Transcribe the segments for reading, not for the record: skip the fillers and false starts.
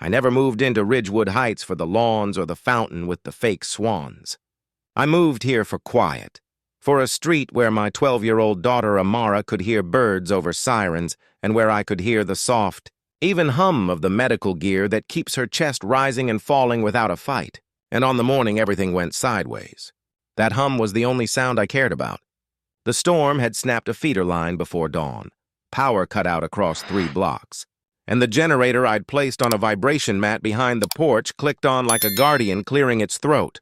I never moved into Ridgewood Heights for the lawns or the fountain with the fake swans. I moved here for quiet, for a street where my 12-year-old daughter Amara could hear birds over sirens and where I could hear the soft, even hum of the medical gear that keeps her chest rising and falling without a fight. And on the morning everything went sideways. That hum was the only sound I cared about. The storm had snapped a feeder line before dawn. Power cut out across 3 blocks. And the generator I'd placed on a vibration mat behind the porch clicked on like a guardian clearing its throat,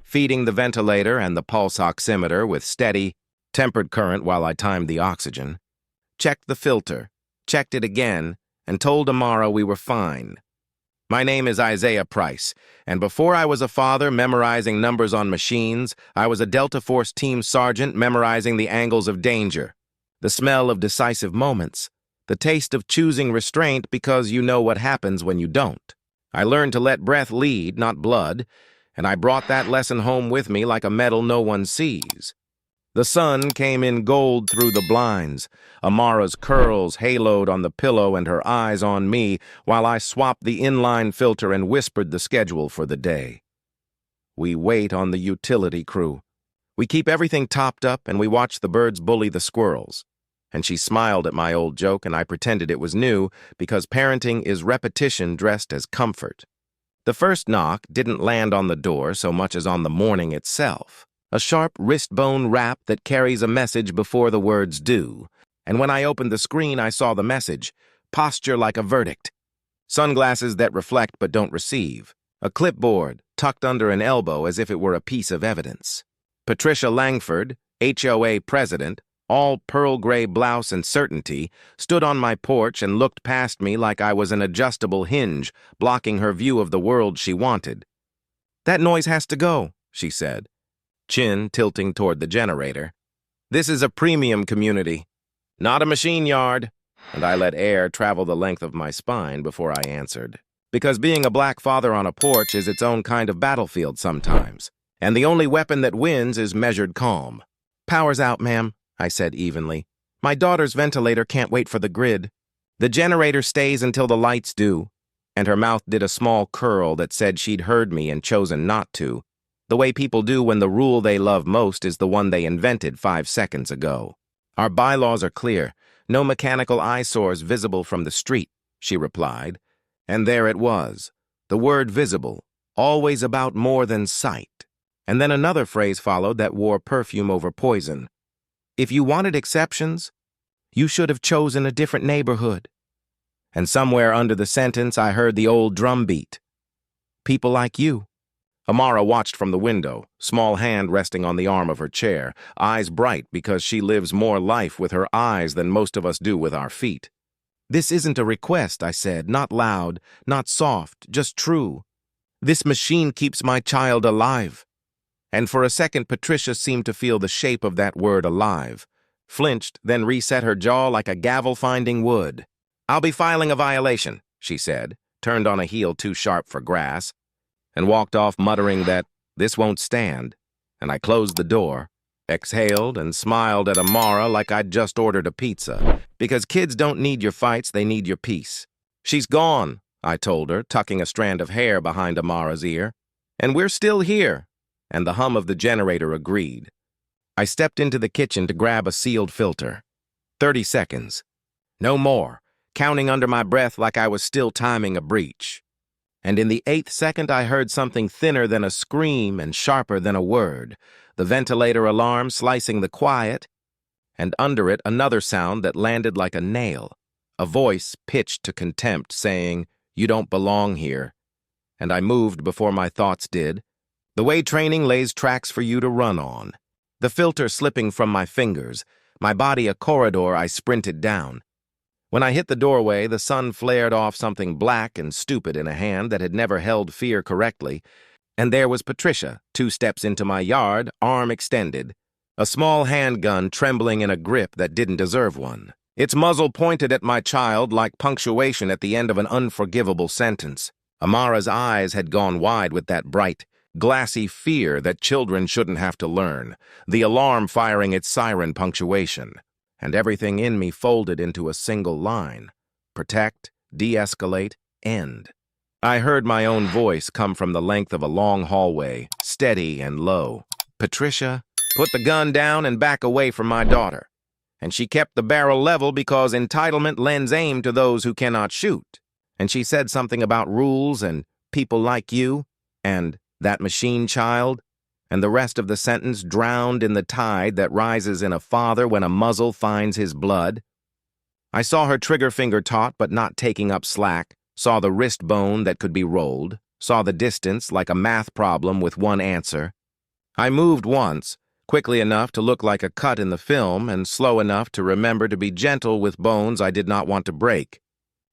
feeding the ventilator and the pulse oximeter with steady, tempered current while I timed the oxygen. Checked the filter, checked it again, and told Amara we were fine. My name is Isaiah Price, and before I was a father memorizing numbers on machines, I was a Delta Force team sergeant memorizing the angles of danger, the smell of decisive moments, the taste of choosing restraint because you know what happens when you don't. I learned to let breath lead, not blood, and I brought that lesson home with me like a medal no one sees. The sun came in gold through the blinds, Amara's curls haloed on the pillow and her eyes on me while I swapped the inline filter and whispered the schedule for the day. We wait on the utility crew. We keep everything topped up and we watch the birds bully the squirrels. And she smiled at my old joke and I pretended it was new because parenting is repetition dressed as comfort. The first knock didn't land on the door so much as on the morning itself. A sharp wrist-bone rap that carries a message before the words do. And when I opened the screen, I saw the message, posture like a verdict. Sunglasses that reflect but don't receive. A clipboard tucked under an elbow as if it were a piece of evidence. Patricia Langford, HOA president, all pearl gray blouse and certainty, stood on my porch and looked past me like I was an adjustable hinge, blocking her view of the world she wanted. "That noise has to go," she said, chin tilting toward the generator. "This is a premium community, not a machine yard," and I let air travel the length of my spine before I answered. Because being a black father on a porch is its own kind of battlefield sometimes, and the only weapon that wins is measured calm. "Power's out, ma'am," I said evenly. "My daughter's ventilator can't wait for the grid. The generator stays until the lights do," and her mouth did a small curl that said she'd heard me and chosen not to, the way people do when the rule they love most is the one they invented 5 seconds ago. "Our bylaws are clear. No mechanical eyesores visible from the street," she replied. And there it was, the word visible, always about more than sight. And then another phrase followed that wore perfume over poison. "If you wanted exceptions, you should have chosen a different neighborhood." And somewhere under the sentence, I heard the old drum beat. "People like you." Amara watched from the window, small hand resting on the arm of her chair, eyes bright because she lives more life with her eyes than most of us do with our feet. "This isn't a request," I said, "not loud, not soft, just true. This machine keeps my child alive." And for a second, Patricia seemed to feel the shape of that word alive, flinched, then reset her jaw like a gavel finding wood. "I'll be filing a violation," she said, turned on a heel too sharp for grass, and walked off muttering that this won't stand, and I closed the door, exhaled, and smiled at Amara like I'd just ordered a pizza, because kids don't need your fights, they need your peace. "She's gone," I told her, tucking a strand of hair behind Amara's ear, "and we're still here," and the hum of the generator agreed. I stepped into the kitchen to grab a sealed filter. 30 seconds. No more, counting under my breath like I was still timing a breach. And in the 8th second, I heard something thinner than a scream and sharper than a word, the ventilator alarm slicing the quiet, and under it another sound that landed like a nail, a voice pitched to contempt saying, "You don't belong here." And I moved before my thoughts did, the way training lays tracks for you to run on. The filter slipping from my fingers, my body a corridor I sprinted down. When I hit the doorway, the sun flared off something black and stupid in a hand that had never held fear correctly, and there was Patricia, 2 steps into my yard, arm extended, a small handgun trembling in a grip that didn't deserve one. Its muzzle pointed at my child like punctuation at the end of an unforgivable sentence. Amara's eyes had gone wide with that bright, glassy fear that children shouldn't have to learn, the alarm firing its siren punctuation. And everything in me folded into a single line. Protect, de-escalate, end. I heard my own voice come from the length of a long hallway, steady and low. Patricia, put the gun down and back away from my daughter. And she kept the barrel level because entitlement lends aim to those who cannot shoot. And she said something about rules and people like you, and that machine child, and the rest of the sentence drowned in the tide that rises in a father when a muzzle finds his blood. I saw her trigger finger taut but not taking up slack, saw the wrist bone that could be rolled, saw the distance like a math problem with one answer. I moved once, quickly enough to look like a cut in the film and slow enough to remember to be gentle with bones I did not want to break.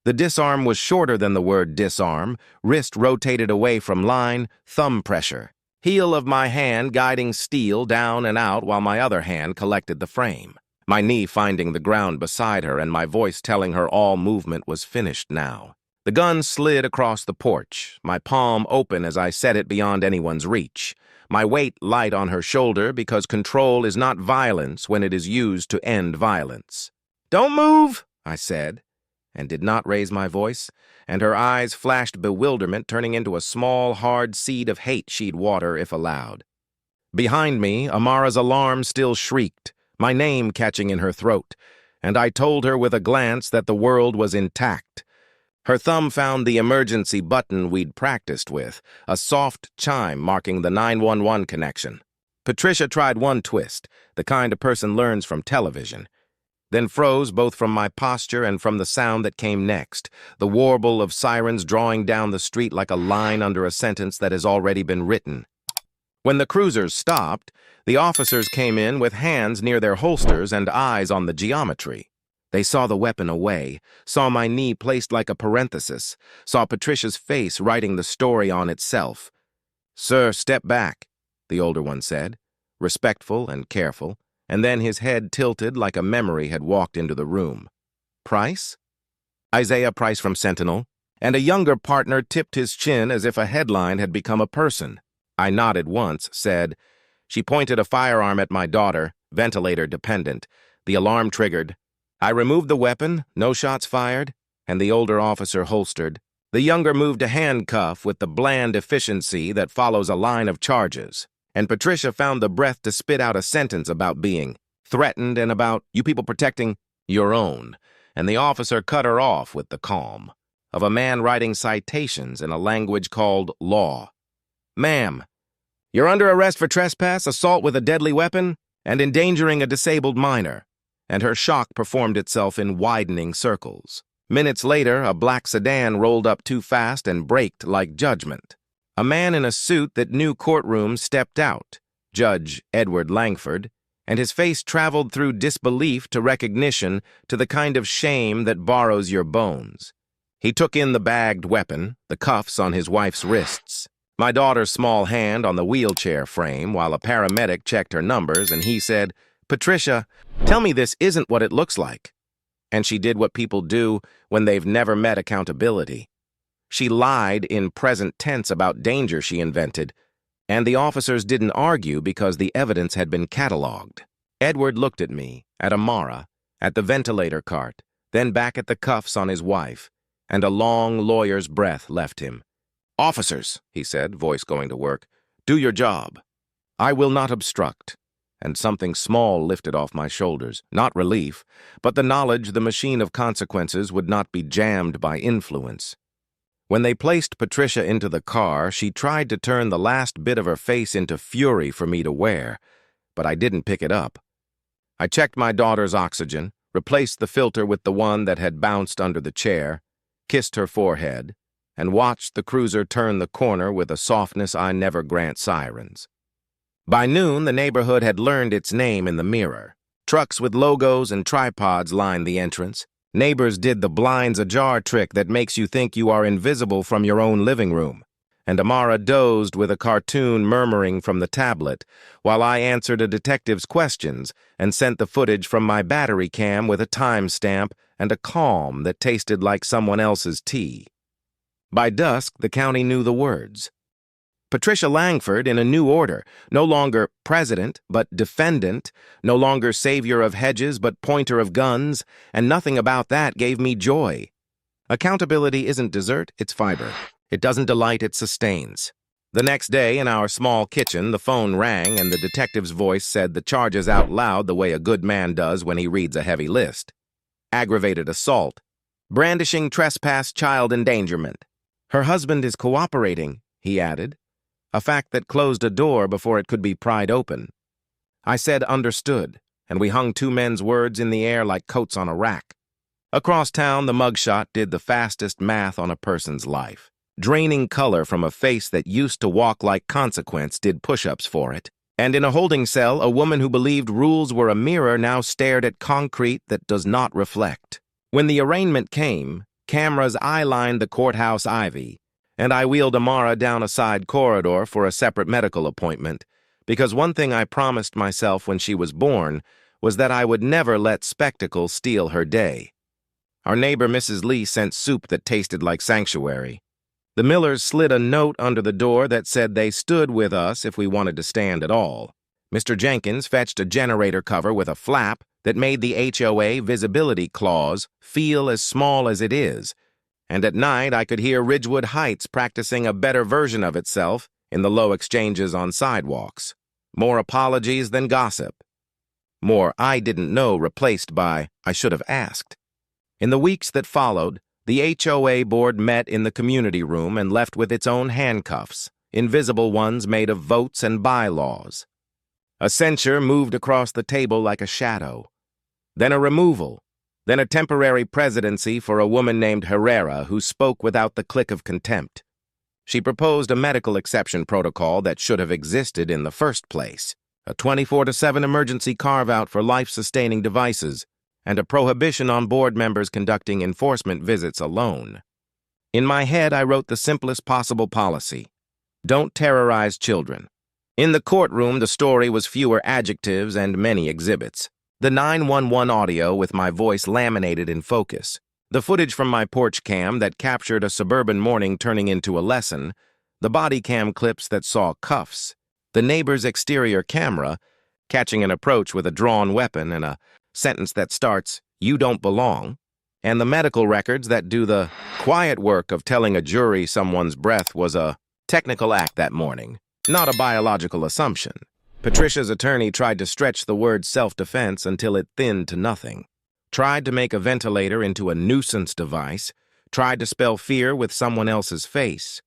The disarm was shorter than the word disarm, wrist rotated away from line, thumb pressure. Heel of my hand guiding steel down and out while my other hand collected the frame. My knee finding the ground beside her and my voice telling her all movement was finished now. The gun slid across the porch, my palm open as I set it beyond anyone's reach. My weight light on her shoulder because control is not violence when it is used to end violence. "Don't move," I said, and did not raise my voice, and her eyes flashed bewilderment, turning into a small, hard seed of hate she'd water if allowed. Behind me, Amara's alarm still shrieked, my name catching in her throat, and I told her with a glance that the world was intact. Her thumb found the emergency button we'd practiced with, a soft chime marking the 911 connection. Patricia tried one twist, the kind a person learns from television, then froze both from my posture and from the sound that came next, the warble of sirens drawing down the street like a line under a sentence that has already been written. When the cruisers stopped, the officers came in with hands near their holsters and eyes on the geometry. They saw the weapon away, saw my knee placed like a parenthesis, saw Patricia's face writing the story on itself. "Sir, step back," the older one said, respectful and careful, and then his head tilted like a memory had walked into the room. "Price?" "Isaiah Price from Sentinel," and a younger partner tipped his chin as if a headline had become a person. I nodded once, said, "She pointed a firearm at my daughter, ventilator dependent. The alarm triggered. I removed the weapon, no shots fired, and the older officer holstered. The younger moved a handcuff with the bland efficiency that follows a line of charges, and Patricia found the breath to spit out a sentence about being threatened and about you people protecting your own, and the officer cut her off with the calm of a man writing citations in a language called law. "Ma'am, you're under arrest for trespass, assault with a deadly weapon, and endangering a disabled minor." And her shock performed itself in widening circles. Minutes later, a black sedan rolled up too fast and braked like judgment. A man in a suit that knew courtrooms stepped out, Judge Edward Langford, and his face traveled through disbelief to recognition to the kind of shame that borrows your bones. He took in the bagged weapon, the cuffs on his wife's wrists, my daughter's small hand on the wheelchair frame while a paramedic checked her numbers, and he said, "Patricia, tell me this isn't what it looks like." And she did what people do when they've never met accountability. She lied in present tense about danger she invented, and the officers didn't argue because the evidence had been cataloged. Edward looked at me, at Amara, at the ventilator cart, then back at the cuffs on his wife, and a long lawyer's breath left him. "Officers," he said, voice going to work, "do your job. I will not obstruct." And something small lifted off my shoulders, not relief, but the knowledge the machine of consequences would not be jammed by influence. When they placed Patricia into the car, she tried to turn the last bit of her face into fury for me to wear, but I didn't pick it up. I checked my daughter's oxygen, replaced the filter with the one that had bounced under the chair, kissed her forehead, and watched the cruiser turn the corner with a softness I never grant sirens. By noon, the neighborhood had learned its name in the mirror. Trucks with logos and tripods lined the entrance. Neighbors did the blinds ajar trick that makes you think you are invisible from your own living room. And Amara dozed with a cartoon murmuring from the tablet, while I answered a detective's questions and sent the footage from my battery cam with a timestamp and a calm that tasted like someone else's tea. By dusk, the county knew the words. Patricia Langford in a new order, no longer president, but defendant, no longer savior of hedges, but pointer of guns, and nothing about that gave me joy. Accountability isn't dessert, it's fiber. It doesn't delight, it sustains. The next day, in our small kitchen, the phone rang and the detective's voice said the charges out loud the way a good man does when he reads a heavy list. Aggravated assault. Brandishing trespass, child endangerment. Her husband is cooperating, he added, a fact that closed a door before it could be pried open. I said understood, and we hung two men's words in the air like coats on a rack. Across town, the mugshot did the fastest math on a person's life. Draining color from a face that used to walk like consequence did push-ups for it. And in a holding cell, a woman who believed rules were a mirror now stared at concrete that does not reflect. When the arraignment came, cameras eye-lined the courthouse ivy, and I wheeled Amara down a side corridor for a separate medical appointment, because one thing I promised myself when she was born was that I would never let spectacle steal her day. Our neighbor Mrs. Lee sent soup that tasted like sanctuary. The Millers slid a note under the door that said they stood with us if we wanted to stand at all. Mr. Jenkins fetched a generator cover with a flap that made the HOA visibility clause feel as small as it is, and at night I could hear Ridgewood Heights practicing a better version of itself in the low exchanges on sidewalks. More apologies than gossip. More I didn't know replaced by I should have asked. In the weeks that followed, the HOA board met in the community room and left with its own handcuffs, invisible ones made of votes and bylaws. A censure moved across the table like a shadow. Then a removal. Then a temporary presidency for a woman named Herrera who spoke without the click of contempt. She proposed a medical exception protocol that should have existed in the first place, a 24/7 emergency carve-out for life-sustaining devices, and a prohibition on board members conducting enforcement visits alone. In my head, I wrote the simplest possible policy. Don't terrorize children. In the courtroom, the story was fewer adjectives and many exhibits. The 911 audio with my voice laminated in focus. The footage from my porch cam that captured a suburban morning turning into a lesson. The body cam clips that saw cuffs. The neighbor's exterior camera catching an approach with a drawn weapon and a sentence that starts, "You don't belong." And the medical records that do the quiet work of telling a jury someone's breath was a technical act that morning, not a biological assumption. Patricia's attorney tried to stretch the word self-defense until it thinned to nothing. Tried to make a ventilator into a nuisance device. Tried to spell fear with someone else's face.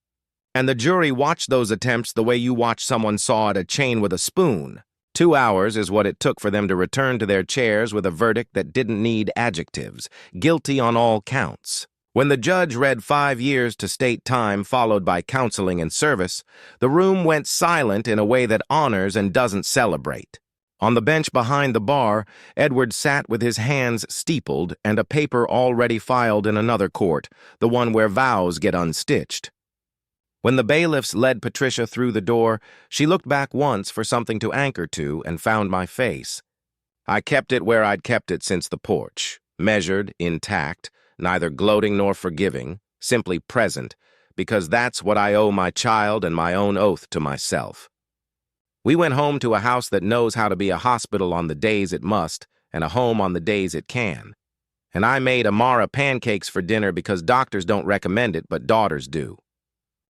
And the jury watched those attempts the way you watch someone saw at a chain with a spoon. 2 hours is what it took for them to return to their chairs with a verdict that didn't need adjectives. Guilty on all counts. When the judge read 5 years to state time followed by counseling and service, the room went silent in a way that honors and doesn't celebrate. On the bench behind the bar, Edward sat with his hands steepled and a paper already filed in another court, the one where vows get unstitched. When the bailiffs led Patricia through the door, she looked back once for something to anchor to and found my face. I kept it where I'd kept it since the porch, measured, intact, neither gloating nor forgiving, simply present, because that's what I owe my child and my own oath to myself. We went home to a house that knows how to be a hospital on the days it must and a home on the days it can. And I made Amara pancakes for dinner because doctors don't recommend it, but daughters do.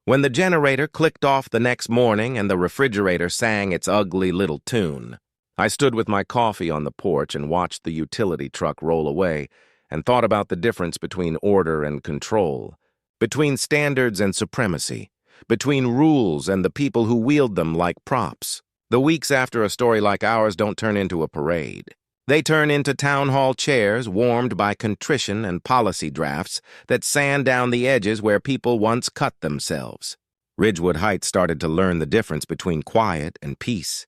When the generator clicked off the next morning and the refrigerator sang its ugly little tune, I stood with my coffee on the porch and watched the utility truck roll away and thought about the difference between order and control, between standards and supremacy, between rules and the people who wield them like props. The weeks after a story like ours don't turn into a parade. They turn into town hall chairs warmed by contrition and policy drafts that sand down the edges where people once cut themselves. Ridgewood Heights started to learn the difference between quiet and peace.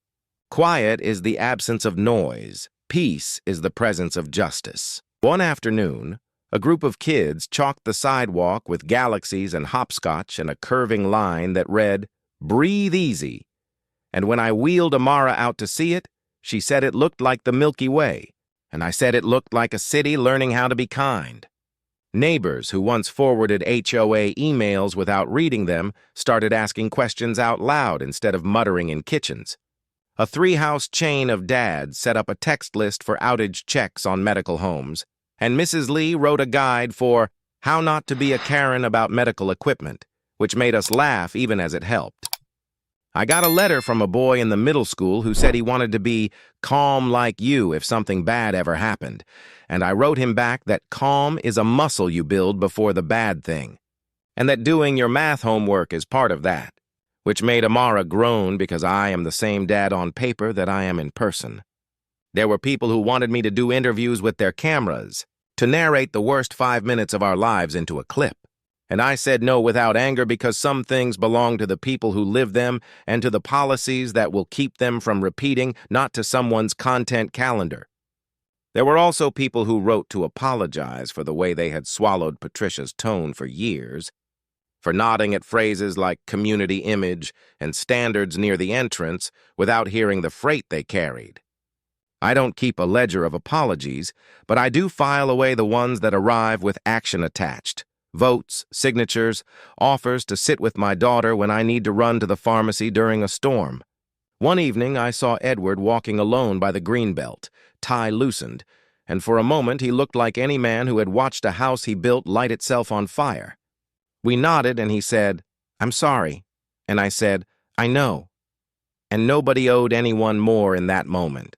Quiet is the absence of noise. Peace is the presence of justice. One afternoon, a group of kids chalked the sidewalk with galaxies and hopscotch and a curving line that read, "Breathe easy." And when I wheeled Amara out to see it, she said it looked like the Milky Way, and I said it looked like a city learning how to be kind. Neighbors who once forwarded HOA emails without reading them started asking questions out loud instead of muttering in kitchens. A 3-house chain of dads set up a text list for outage checks on medical homes, and Mrs. Lee wrote a guide for how not to be a Karen about medical equipment, which made us laugh even as it helped. I got a letter from a boy in the middle school who said he wanted to be calm like you if something bad ever happened, and I wrote him back that calm is a muscle you build before the bad thing, and that doing your math homework is part of that, which made Amara groan because I am the same dad on paper that I am in person. There were people who wanted me to do interviews with their cameras, to narrate the worst 5 minutes of our lives into a clip. And I said no without anger because some things belong to the people who live them and to the policies that will keep them from repeating, not to someone's content calendar. There were also people who wrote to apologize for the way they had swallowed Patricia's tone for years, for nodding at phrases like community image and standards near the entrance without hearing the freight they carried. I don't keep a ledger of apologies, but I do file away the ones that arrive with action attached. Votes, signatures, offers to sit with my daughter when I need to run to the pharmacy during a storm. One evening, I saw Edward walking alone by the greenbelt, tie loosened, and for a moment he looked like any man who had watched a house he built light itself on fire. We nodded, and he said, "I'm sorry." And I said, "I know." And nobody owed anyone more in that moment.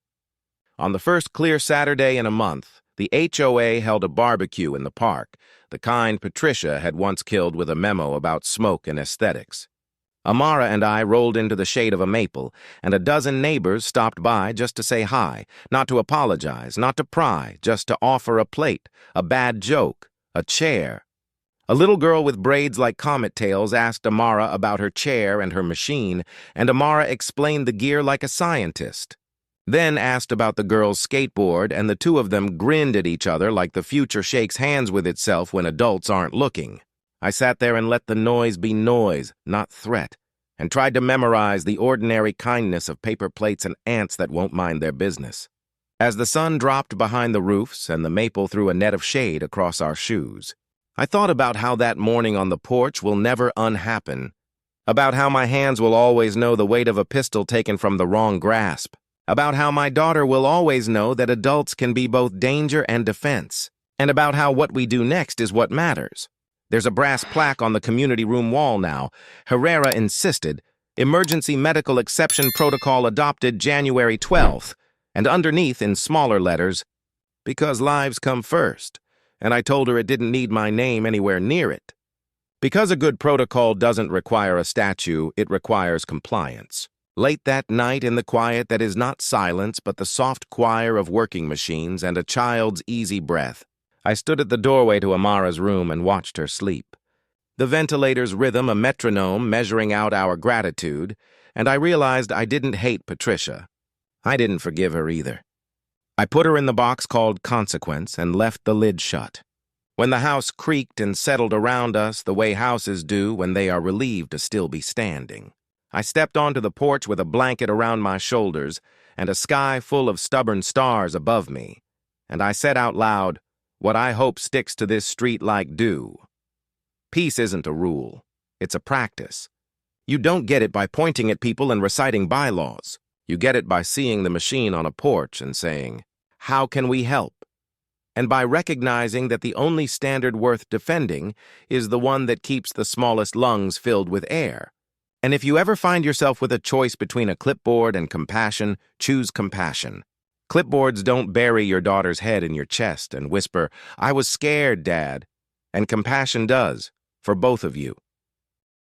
On the first clear Saturday in a month, the HOA held a barbecue in the park, the kind Patricia had once killed with a memo about smoke and aesthetics. Amara and I rolled into the shade of a maple, and a dozen neighbors stopped by just to say hi, not to apologize, not to pry, just to offer a plate, a bad joke, a chair. A little girl with braids like comet tails asked Amara about her chair and her machine, and Amara explained the gear like a scientist. Then asked about the girl's skateboard, and the two of them grinned at each other like the future shakes hands with itself when adults aren't looking. I sat there and let the noise be noise, not threat, and tried to memorize the ordinary kindness of paper plates and ants that won't mind their business. As the sun dropped behind the roofs and the maple threw a net of shade across our shoes, I thought about how that morning on the porch will never unhappen, about how my hands will always know the weight of a pistol taken from the wrong grasp, about how my daughter will always know that adults can be both danger and defense, and about how what we do next is what matters. There's a brass plaque on the community room wall now. Herrera insisted, "Emergency medical exception protocol adopted January 12th, and underneath in smaller letters, "Because lives come first," and I told her it didn't need my name anywhere near it. Because a good protocol doesn't require a statue, it requires compliance. Late that night, in the quiet that is not silence but the soft choir of working machines and a child's easy breath, I stood at the doorway to Amara's room and watched her sleep. The ventilator's rhythm a metronome measuring out our gratitude, and I realized I didn't hate Patricia. I didn't forgive her either. I put her in the box called Consequence and left the lid shut. When the house creaked and settled around us the way houses do when they are relieved to still be standing, I stepped onto the porch with a blanket around my shoulders and a sky full of stubborn stars above me, and I said out loud, "What I hope sticks to this street like dew." Peace isn't a rule. It's a practice. You don't get it by pointing at people and reciting bylaws. You get it by seeing the machine on a porch and saying, "How can we help?" And by recognizing that the only standard worth defending is the one that keeps the smallest lungs filled with air. And if you ever find yourself with a choice between a clipboard and compassion, choose compassion. Clipboards don't bury your daughter's head in your chest and whisper, "I was scared, Dad." And compassion does, for both of you.